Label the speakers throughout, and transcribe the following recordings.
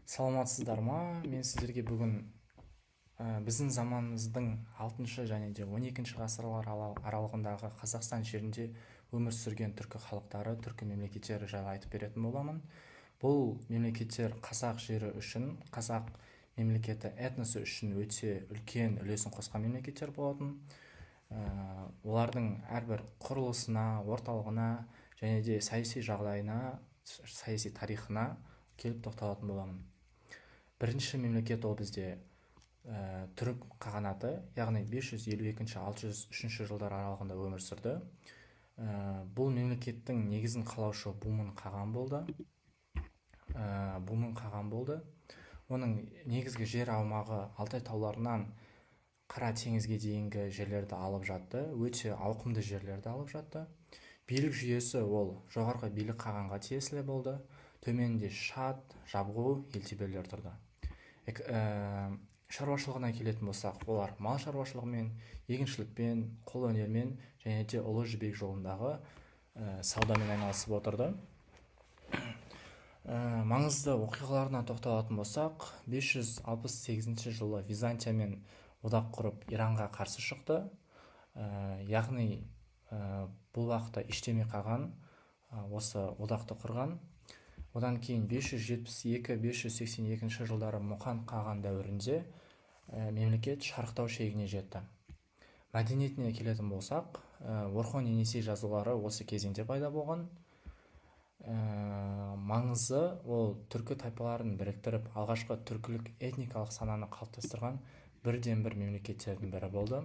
Speaker 1: Саламатсыздар ма? Мен сіздерге бүгін біздің заманымыздың 6 және де 12 ғасырлар аралығындағы Қазақстан жерінде өмір сүрген түркі халықтары, түркі мемлекеттері жайлы айтып беретін боламын. Бұл мемлекеттер қазақ жері үшін, қазақ мемлекеті этносы үшін өте үлкен үлесін қосқан мемлекеттер болатын. Олардың әрбір құрылысына, орталығына және де саяси жағдайына, саяси тарихына келіп тоқталатын боламын. Бірінші мемлекет ол бізде түрік қағанаты, яғни 552-603 жылдар аралығында өмір сүрді. Бұл мемлекеттің негізін қалаушы Бумын қаған болды. Оның негізгі жер аумағы Алтай тауларынан Қара теңізге дейінгі жерлерді алып жатты, өте ауқымды жерлерді алып жатты. Билік жүйесі ол жоғарғы билік қағанға тиесілі болды. Төменде Шад, Жабғу, елтебелер тұрды. Шаруашылығына келетін болсақ, олар мал шаруашылығымен, егіншілікпен, қолөнермен және де Ұлы Жібек жолындағы саудамен айналысып отырды. Маңызды оқиғаларына тоқталатын болсақ, 568 жылы Византиямен одақ құрып Иранға қарсы шықты. Яғни бұл уақытта Иштеми қаған осы одақты құрған. Одан кейін 572-582 жылдары Мұқан қаған дәуірінде мемлекет шарықтау шегіне жетті. Мәдениетіне келетін болсақ, Орхон Енесей жазулары осы кезеңде пайда болған. Маңызы ол түркі тайпаларын біріктіріп, алғашқы түркілік этникалық сананы қалыптастырған бірден-бір мемлекеттердің бірі болды.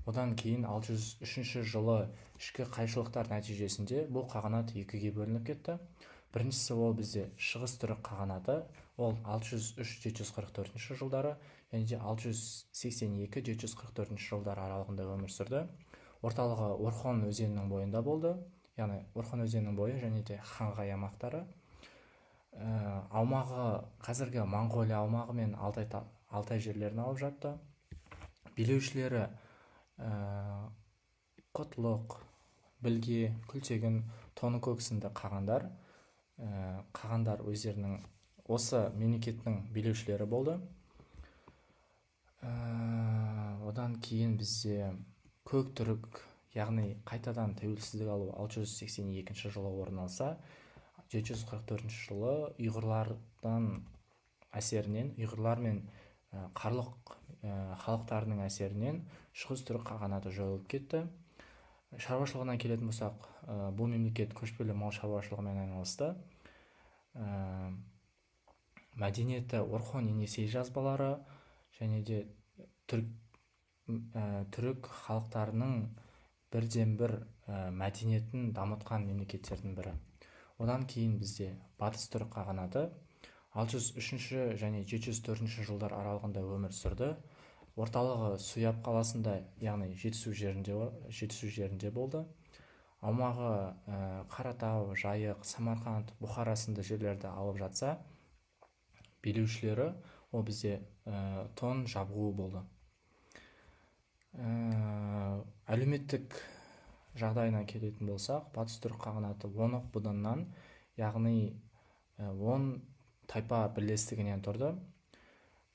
Speaker 1: Одан кейін 603 жылы ішкі қайшылықтар нәтижесінде бұл қағанат екіге бөлініп кетті. Біріншісі ол бізде Шығыс түрік қағанаты, ол 603-744 жылдары және де 682-744 жылдар аралығында өмір сүрді. Орталығы Орхон өзенінің бойында болды, яғни Орхон өзенінің бойы және де Ханғай аймақтары. Аумағы қазіргі Моңғолия аумағы мен Алтай жерлерін алып жатты. Билеушілері Құтлық, Білге, Күлтегін, Тоныкөк сынды қағандар өздерінің осы мемлекеттің билеушілері болды. Одан кейін бізде Көк түрік, яғни қайтадан тәуелсіздік алу 682 жылы орын алса, 744 жылы ұйғырлар мен қарлық халықтарының әсерінен Шығыс түрік қағанаты жойылып кетті. Шаруашылығына келетін болсақ, бұл мемлекет көшпелі мал шаруашылығымен айналысты. Мәдениеті Орхон Енесей жазбалары және де түрік халықтарының бірден-бір мәдениетін дамытқан мемлекеттердің бірі. Одан кейін бізде Батыс түрік қағанаты 603 және 704 жылдар аралығында өмір сүрді. Орталығы Суяб қаласында, яғни Жетісу жерінде болды. Аумағы Қаратау, Жайық, Самарқанд, Бұхара сынды жерлерді алып жатса, билеушілері ол бізде Тон, Жабғу болды. Әлеуметтік жағдайына келетін болсақ, Батыс түрік қағанаты 10 буданнан, яғни 10 тайпа бірлестігінен тұрды.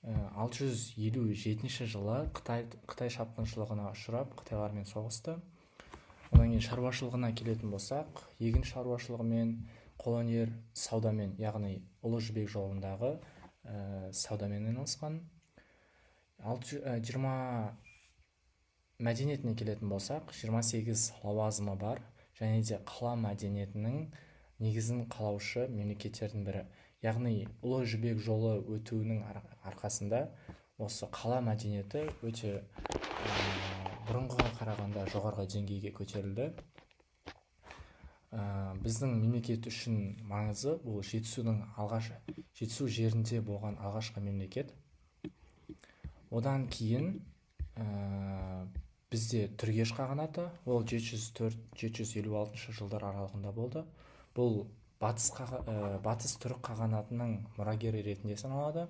Speaker 1: 657 жылы Қытай шапқыншылығына ұшырап, Қытайлармен соғысты. Одан кейін шаруашылығына келетін болсақ, егін шаруашылығымен, қолөнер, саудамен, яғни Ұлы Жібек жолындағы саудамен айналысқан. Мәдениетіне келетін болсақ, 28 лауазымы бар және де қала мәдениетінің негізін қалаушы мемлекеттердің бірі. Яғни Ұлы Жібек жолы өтуінің арқасында осы қала мәдениеті өте бұрынғыға қарағанда жоғарғы деңгейге көтерілді. Біздің мемлекет үшін маңызы бұл Жетісу жерінде болған алғашқы мемлекет. Одан кейін бізде Түргеш қағанаты, ол 704-756 жылдар аралығында болды. Бұл Батыс түрік қағанатының мұрагері ретінде саналады.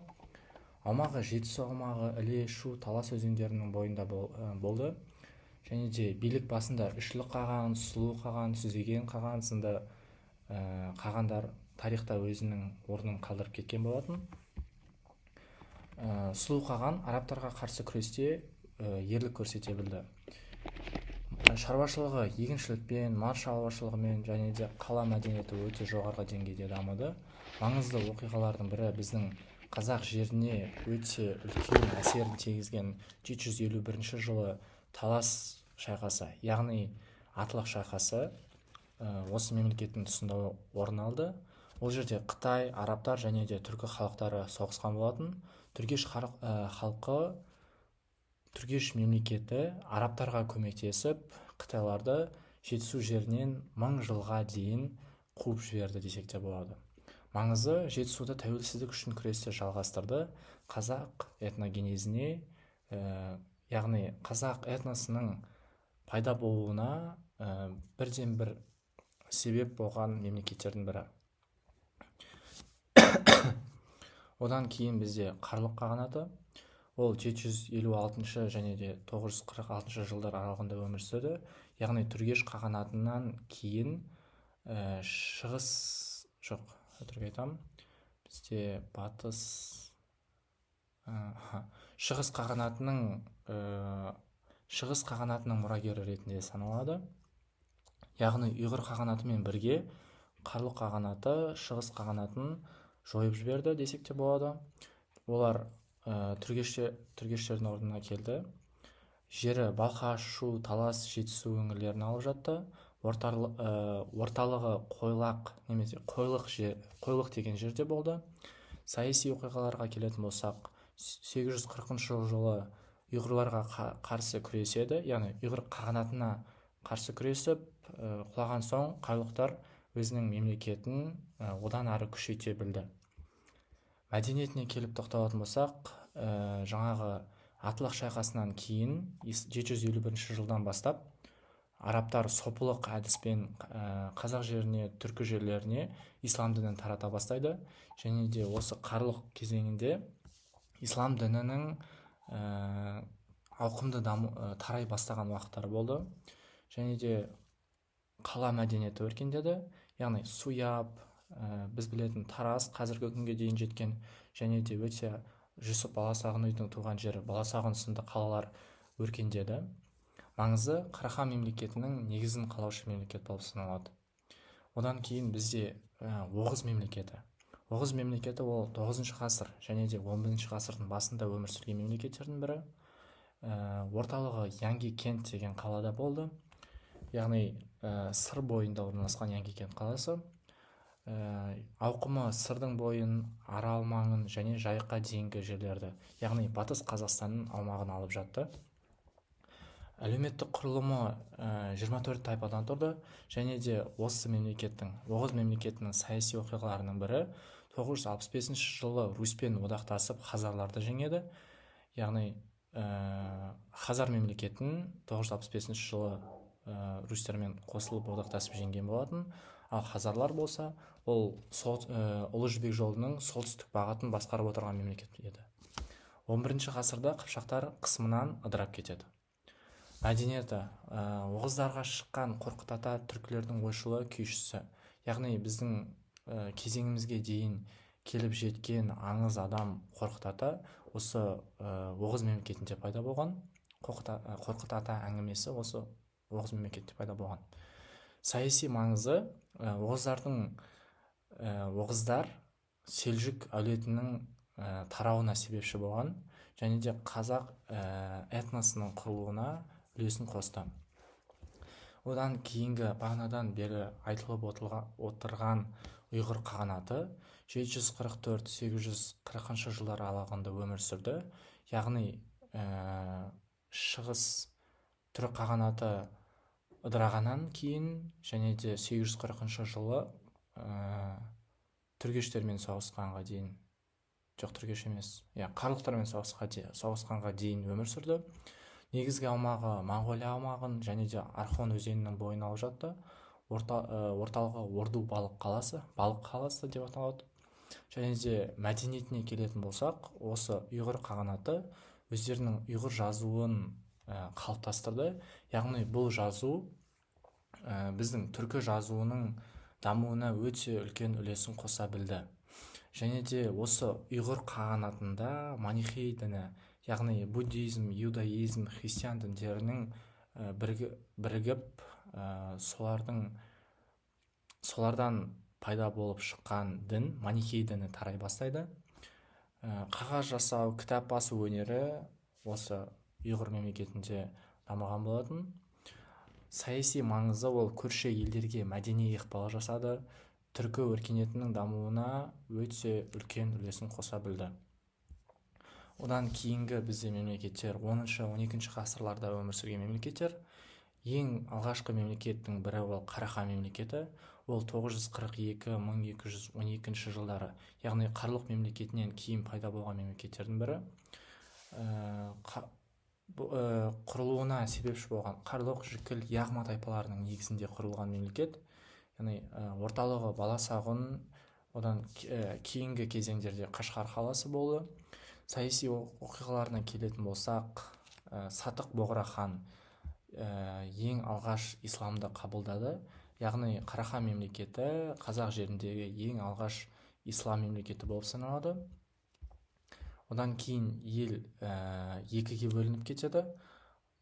Speaker 1: Аумағы Жетісу аумағы, Іле, Шу, Талас өзендерінің бойында болды. Және де билік басында Үшлік қаған, Сұлу қаған, Сүзеген қаған сынды қағандар тарихта өзінің орнын қалдырып кеткен болатын. сұлу қаған арабтарға қарсы күресте ерлік көрсете білді. Шаруашылығы егіншілікпен, мал шаруашылығымен және де қала мәдениеті өте жоғарғы деңгейде дамыды. Маңызды оқиғалардың бірі біздің қазақ жеріне өте үлкен әсерін тигізген 751 жылы талас шайқасы, яғни атлах шайқасы осы мемлекеттің тұсында орын алды. Ол жерде Қытай, арабтар және де түркі халықтары соғысқан болатын. Түргеш мемлекеті арабтарға көмектесіп, Қытайларды жетісу жерінен 1000 жылға дейін қуып жіберді десек те болады. Маңызы, жетісуда тәуелсіздік үшін күресті жалғастырды. Қазақ этногенезіне, яғни қазақ этносының пайда болуына бірден бір себеп болған мемлекеттердің бірі. Одан кейін бізде Қарлұқ қағанаты. Ол 756 және де 946 жылдар аралығында өмір сүрді. Яғни Түргеш қағанатынан кейін бізде шығыс қағанатының мұрагері ретінде саналады. Яғни ұйғыр қағанатымен бірге Қарлұқ қағанаты шығыс қағанатын жойып жіберді десек те болады. Олар түргештердің орнына келді. Жері Балқаш, Шу, Талас, Жетісу өңірлерін алып жатты. Орталығы Қойлақ немесе Қойлық деген жерде болды. Саяси оқиғаларға келетін болсақ, 840 жылы ұйғырларға қарсы күреседі, яғни ұйғыр қағанатына қарсы күресіп, құлаған соң Қарлұқтар өзінің мемлекетін одан ары күшейте білді. Мәдениетіне келіп тоқталатын болсақ, жаңағы атлах шайқасынан кейін 751 жылдан бастап арабтар сопылық әдіспен қазақ жеріне, түркі жерлеріне ислам дінін тарата бастайды. Және де осы Қарлұқ кезеңінде ислам дінінің ауқымды тарай бастаған уақыттар болды. Және де қала мәдениеті өркендеді. Яғни Суяб, біз білетін Тараз қазіргі күнге дейін жеткен, және де өте Жүсіп Баласағұнның туған жері Баласағұн сынды қалалар өркендеді. Маңызы, Қарахан мемлекетінің негізін қалаушы мемлекет болып саналады. Одан кейін бізде Оғыз мемлекеті. Оғыз мемлекеті ол 9 ғасыр және де 11 ғасырдың басында өмір сүрген мемлекеттердің бірі. Орталығы Янги Кент деген қалада болды. Яғни Сыр бойында орналасқан Янги Кент қаласы. Ауқымы Сырдың бойын, Арал маңын және Жайыққа дейінгі жерлерді, яғни Батыс Қазақстанның аумағын алып жатты. Әлеуметтік құрылымы 24 тайпадан тұрды. Және де осы Оғыз мемлекетінің саяси оқиғаларының бірі 965 жылы Руськпен одақтасып хазарларды жеңеді. Яғни Хазар мемлекетін 965 жылы Руськтермен қосылып одақтасып жеңген болатын. Ал хазарлар болса, ол Ұлы Жібек жолының солтүстік бағытын басқарып отырған мемлекет еді. 11 ғасырда қыпшақтар қысымынан ыдырап кетеді. Мәдениеті, оғыздарға шыққан Қорқыт Ата түркілердің ойшылы, күйшісі. Яғни біздің кезеңімізге дейін келіп жеткен аңыз адам Қорқыт Ата осы Оғыз мемлекетінде пайда болған. Қорқыт Ата әңгімесі осы Оғыз мемлекетінде пайда болған. Саяси маңызы, Оғыздар Селжүк әулетінің тарауына себепші болған, және де қазақ этносының құрылуына үлесін қосты. Одан кейінгі бағанадан бері айтылып отырған ұйғыр қағанаты 744-840 жылдар аралығында өмір сүрді. Яғни шығыс түрік қағанаты ыдырағаннан кейін және де 840 жылы түргештермен соғысқанға дейін, Қарлұқтармен соғысқанға дейін өмір сүрді. Негізгі аумағы Моңғолия аумағын және де Архон өзенінің бойын алып жатты. Орталығы Орду балық қаласы деп аталады. Және де мәдениетіне келетін болсақ, осы ұйғыр қағанаты өздерінің ұйғыр жазуын қалыптастырды. Яғни бұл жазу біздің түркі жазуының дамуына өте үлкен үлесін қоса білді. және де осы ұйғыр қағанатында манихей діні, яғни буддизм, иудаизм, христиан діндерінің бірігіп солардан пайда болып шыққан дін манихей діні тарай бастайды. Қағаз жасау, кітап басу өнері осы ұйғыр мемлекетінде дамыған болатын. Саяси маңызы ол көрші елдерге мәдени ықпал жасады, түркі өркениетінің дамуына өте үлкен үлесін қоса білді. Одан кейінгі бізде мемлекеттер 10-12 ғасырларда өмір сүрген мемлекеттер. Ең алғашқы мемлекеттің бірі ол Қарахан мемлекеті. Ол 942-1212 жылдары, яғни Қарлұқ мемлекетінен кейін пайда болған мемлекеттердің бірі. Құрылуына себепші болған Қарлұқ, Жікіл, Яғма тайпаларының негізінде құрылған мемлекет. Яғни орталығы Баласағұн, одан кейінгі кезеңдерде Қашқар қаласы болды. Саяси оқиғаларына келетін болсақ, Сатық Боғра хан ең алғаш исламды қабылдады. Яғни Қарахан мемлекеті қазақ жеріндегі ең алғаш ислам мемлекеті болып саналады. Одан кейін ел екіге бөлініп кетеді.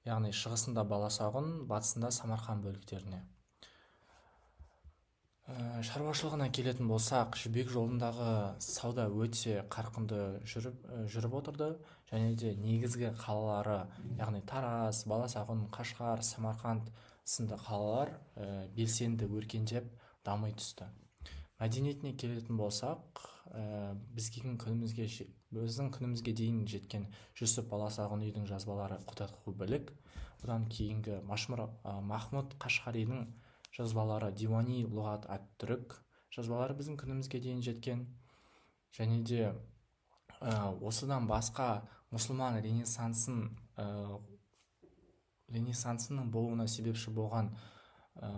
Speaker 1: Яғни шығысында Баласағұн, батысында Самарқан бөліктеріне. Шаруашылығына келетін болсақ, Жібек жолындағы сауда өте қарқынды жүріп отырды, және де негізгі қалалары, яғни Тараз, Баласағұн, Қашқар, Самарқанд сынды қалалар белсенді өркендеп дами түсті. Мәдениетіне келетін болсақ, біздің күнімізге дейін жеткен Жүсіп Баласағұн үйдің жазбалары Құтадғу білік, одан кейінгі Махмұд Қашқаридің жазбалары Дивани Лұғат ат-Түрік жазбалары біздің күнімізге дейін жеткен. Және де осыдан басқа мұсылман ренессансының болуына себепші болған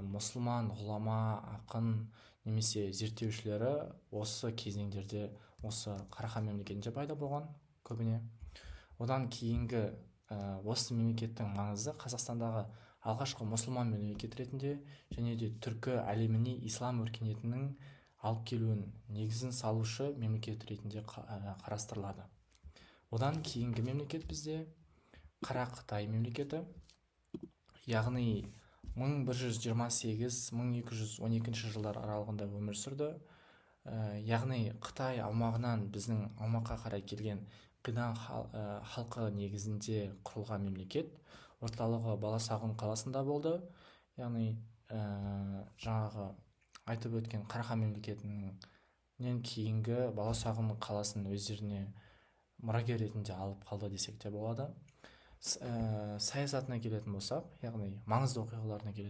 Speaker 1: мұсылман ғұлама, ақын немесе зерттеушілері осы кезеңдерде осы Қарахан мемлекетінде пайда болған көбіне. Одан кейінгі осы мемлекеттің маңызы Қазақстандағы алғашқы мұсылман мемлекет ретінде және де түркі әлеміне ислам өркениетінің алып келуін негізін салушы мемлекет ретінде қарастырылады. Одан кейінгі мемлекет бізде Қара-Қытай мемлекеті, яғни 1128-1212 жылдар аралығында өмір сүрді. Яғни Қытай аумағынан біздің аумаққа қарай келген қидан халқы негізінде құрылған мемлекет. Орталығы Баласағұн қаласында болды. Яғни жаңағы айтып өткен Қарахан мемлекетінен кейінгі Баласағұн қаласын өздеріне мұрагер ретінде алып қалды десек те болады. Саясатына келетін болсақ, яғни маңызды оқиғаларына келетін